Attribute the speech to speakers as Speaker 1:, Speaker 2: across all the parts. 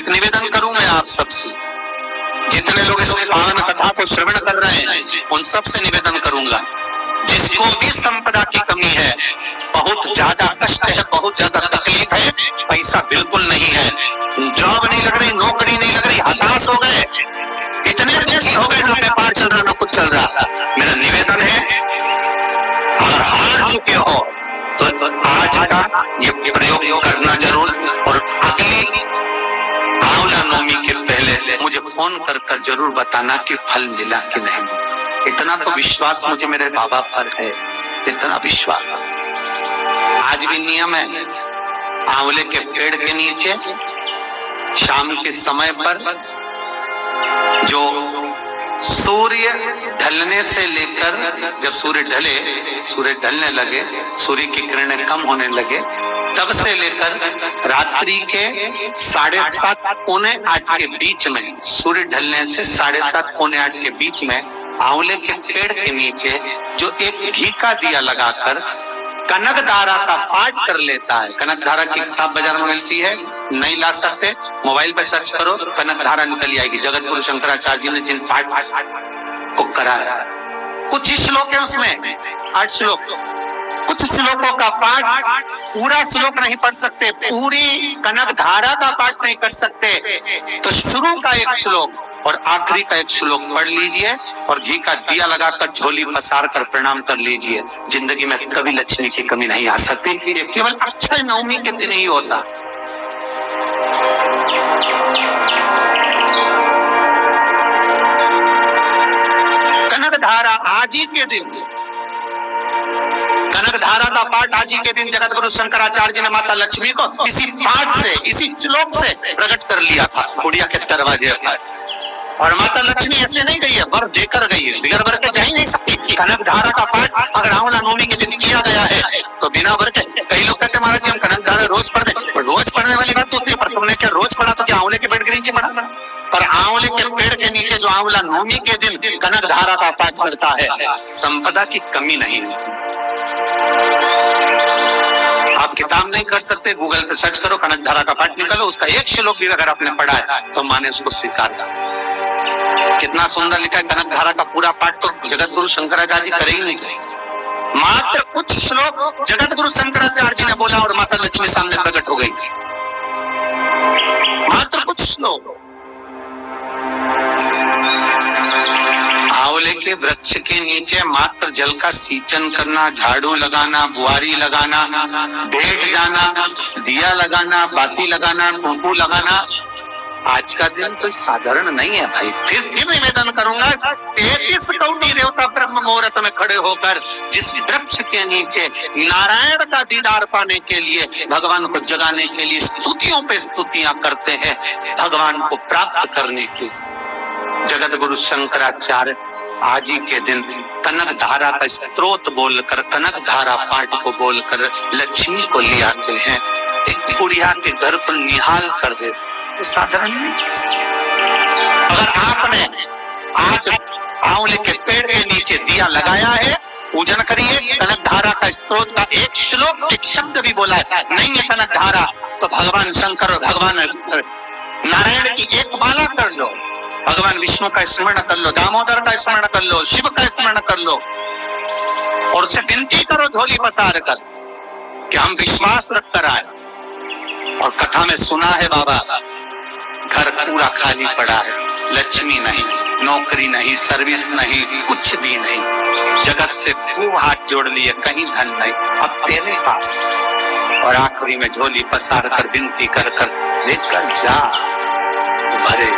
Speaker 1: एक निवेदन करूं मैं आप सबसे, जितने लोग इस पावन कथा को श्रवण कर रहे हैं उन सबसे निवेदन करूंगा, जिसको भी संपदा की कमी है, बहुत ज्यादा कष्ट है, बहुत ज्यादा तकलीफ है, पैसा बिल्कुल नहीं है, जॉब नहीं लग रही, नौकरी नहीं लग रही, हताश हो गए, इतने दुखी हो गए, ना व्यापार चल रहा ना कुछ चल रहा, मेरा निवेदन है अगर हार चुके हो तो आज का ये प्रयोग करना जरूर, और अगली आंवला नवमी के पहले मुझे फोन कर कर जरूर बताना कि फल मिला कि नहीं। इतना तो विश्वास मुझे मेरे बाबा पर है, इतना विश्वास। आज भी नियम है, आंवले के पेड़ के नीचे शाम के समय पर जो सूर्य ढलने से लेकर, जब सूर्य ढले, सूर्य ढलने लगे, सूर्य की किरणें कम होने लगे, तब से लेकर रात्रि के 7:30 पौने 8 के बीच में, सूर्य ढलने से 7:30 पौने 8 के बीच में आंवले के पेड़ के नीचे जो एक घी का दिया लगाकर कनक धारा का पाठ कर लेता है। कनक धारा की किताब बाजार में मिलती है, नहीं ला सकते, मोबाइल पे सर्च करो, कनक धारा निकल आएगी। जगत गुरु शंकराचार्य जी ने जिन पाठ को कराया, कुछ श्लोक है उसमें, 8 श्लोक, कुछ श्लोकों का पाठ, पूरा श्लोक नहीं पढ़ सकते, पूरी कनक धारा का पाठ नहीं कर सकते, तो शुरू का एक श्लोक और आखिरी का एक श्लोक पढ़ लीजिए और घी का दिया लगाकर झोली पसार कर प्रणाम कर लीजिए। जिंदगी में कभी लक्ष्मी की कमी नहीं आ सकती, ये केवल अक्षय नवमी के दिन ही होता। कनक धारा आज ही के दिन, कनक धारा का पाठ आज ही के दिन जगत गुरु शंकराचार्य जी ने माता लक्ष्मी को इसी पाठ से, इसी श्लोक से प्रकट कर लिया था कुड़िया के दरवाजे पर। और माता लक्ष्मी ऐसे नहीं गई है, वर देकर गई है, बिगर वर के जा ही नहीं सकती। कनक धारा का पाठ अगर आंवला नवमी के दिन किया गया है तो बिना वर के, कई लोग कहते महाराज जी हम कनक धारा रोज पढ़ते, पर रोज पढ़ने वाली बात होती है, पर तुमने क्या रोज पढ़ा तो क्या आंवले के पेड़ के नीचे पढ़ा? पर आंवले के पेड़ के नीचे जो आंवला नवमी के दिन कनक धारा का पाठ करता है, संपदा की कमी नहीं होती। आप किताब नहीं कर सकते, गूगल पे सर्च करो, कनक धारा का पाठ निकालो, उसका एक श्लोक भी अगर आपने पढ़ा है तो माने उसको स्वीकार कर। कितना सुंदर लिखा है, कनक धारा का पूरा पाठ तो जगत गुरु शंकराचार्य जी करे ही नहीं करे, मात्र कुछ श्लोक जगत गुरु शंकराचार्य जी ने बोला और माता लक्ष्मी सामने प्रकट हो गई थी, मात्र कुछ श्लोक। आंवले के वृक्ष के नीचे मात्र जल का सींचन करना, झाड़ू लगाना, बुआरी लगाना, बैठ जाना, दिया लगाना, बाती लगाना, कुंकू लगाना, आज का दिन कोई साधारण नहीं है भाई। फिर निवेदन करूंगा, 33 कौटी देवता ब्रह्म मुहूर्त में खड़े होकर जिस वृक्ष के नीचे नारायण का दीदार पाने के लिए, भगवान को जगाने के लिए स्तुतियों पे स्तुतियां करते हैं, भगवान को प्राप्त करने की, जगत गुरु शंकराचार्य आज ही के दिन कनक धारा का स्त्रोत बोलकर, कनक धारा पाठ को बोलकर लक्ष्मी को ले आते हैं, एक बुढ़िया के घर को निहाल कर दे, साधारण नहीं। अगर आपने आज आंवले के पेड़ के नीचे दिया लगाया है, पूजन करिए, कनक धारा का स्त्रोत का एक श्लोक, एक शब्द भी बोला है, नहीं है कनक धारा तो भगवान शंकर और भगवान नारायण की एक माला कर लो, भगवान विष्णु का स्मरण कर लो, दामोदर का स्मरण कर लो, शिव का स्मरण कर लो और उससे विनती करो झोली पसार कर कि हम विश्वास रख कर आए। और कथा में सुना है बाबा, घर पूरा खाली पड़ा है, लक्ष्मी नहीं, नौकरी नहीं, सर्विस नहीं, कुछ भी नहीं, जगत से खूब हाथ जोड़ लिए, कहीं धन नहीं, अब तेरे पास। और आखिरी में झोली पसार कर विनती कर कर लेकर जा भरे।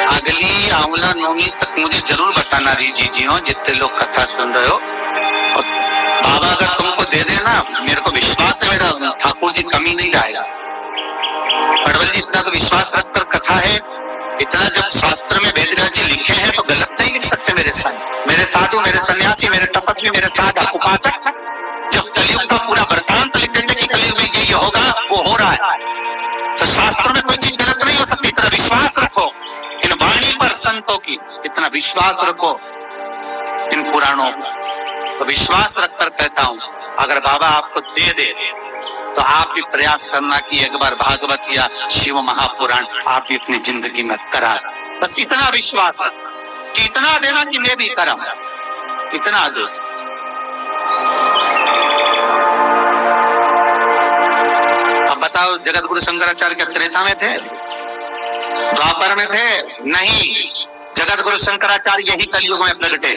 Speaker 1: अगली आंवला नवमी तक मुझे जरूर बताना रीजी जी हो, जितने लोग कथा सुन रहे हो, और बाबा अगर तुमको दे देना, मेरे को विश्वास है, मेरा ठाकुर जी कमी नहीं लाएगा। पड़वल जी इतना तो विश्वास रखकर कथा है, इतना जब शास्त्र में वेदव्यास जी लिखे हैं तो गलत नहीं लिख सकते मेरे साथ, मेरे साधु, मेरे सन्यासी, मेरे तपस्वी, मेरे साधक उपासक, जब कलयुग का पूरा वृतांत लिख देते कि कलयुग में ये होगा, वो हो रहा है, तो शास्त्रों में कोई चीज गलत नहीं हो सकती। इतना विश्वास रखो इन वाणी पर, संतों की इतना विश्वास रखो इन पुराणों पर, तो विश्वास रखकर कहता हूं, अगर बाबा आपको दे दे तो आप भी प्रयास करना कि एक बार भागवत या शिव महापुराण आप भी अपनी जिंदगी में करा। बस इतना विश्वास है कि इतना देना कि मैं भी करा, इतना दो। अब बताओ, जगत गुरु शंकराचार्य के त्रेता में थे, द्वापर में थे? नहीं, जगत गुरु शंकराचार्य यही कलयुग में प्रगटे।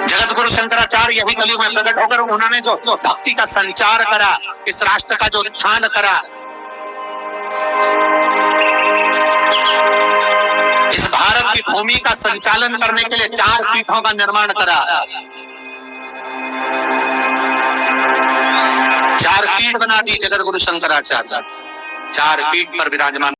Speaker 1: जगत गुरु शंकराचार्य यही कलयुग में प्रकट होकर उन्होंने जो भक्ति का संचार करा, इस राष्ट्र का जो उत्थान करा, इस भारत की भूमि का संचालन करने के लिए 4 पीठों का निर्माण करा। 4 पीठ बना दी जगत गुरु शंकराचार्य, 4 पीठ पर विराजमान।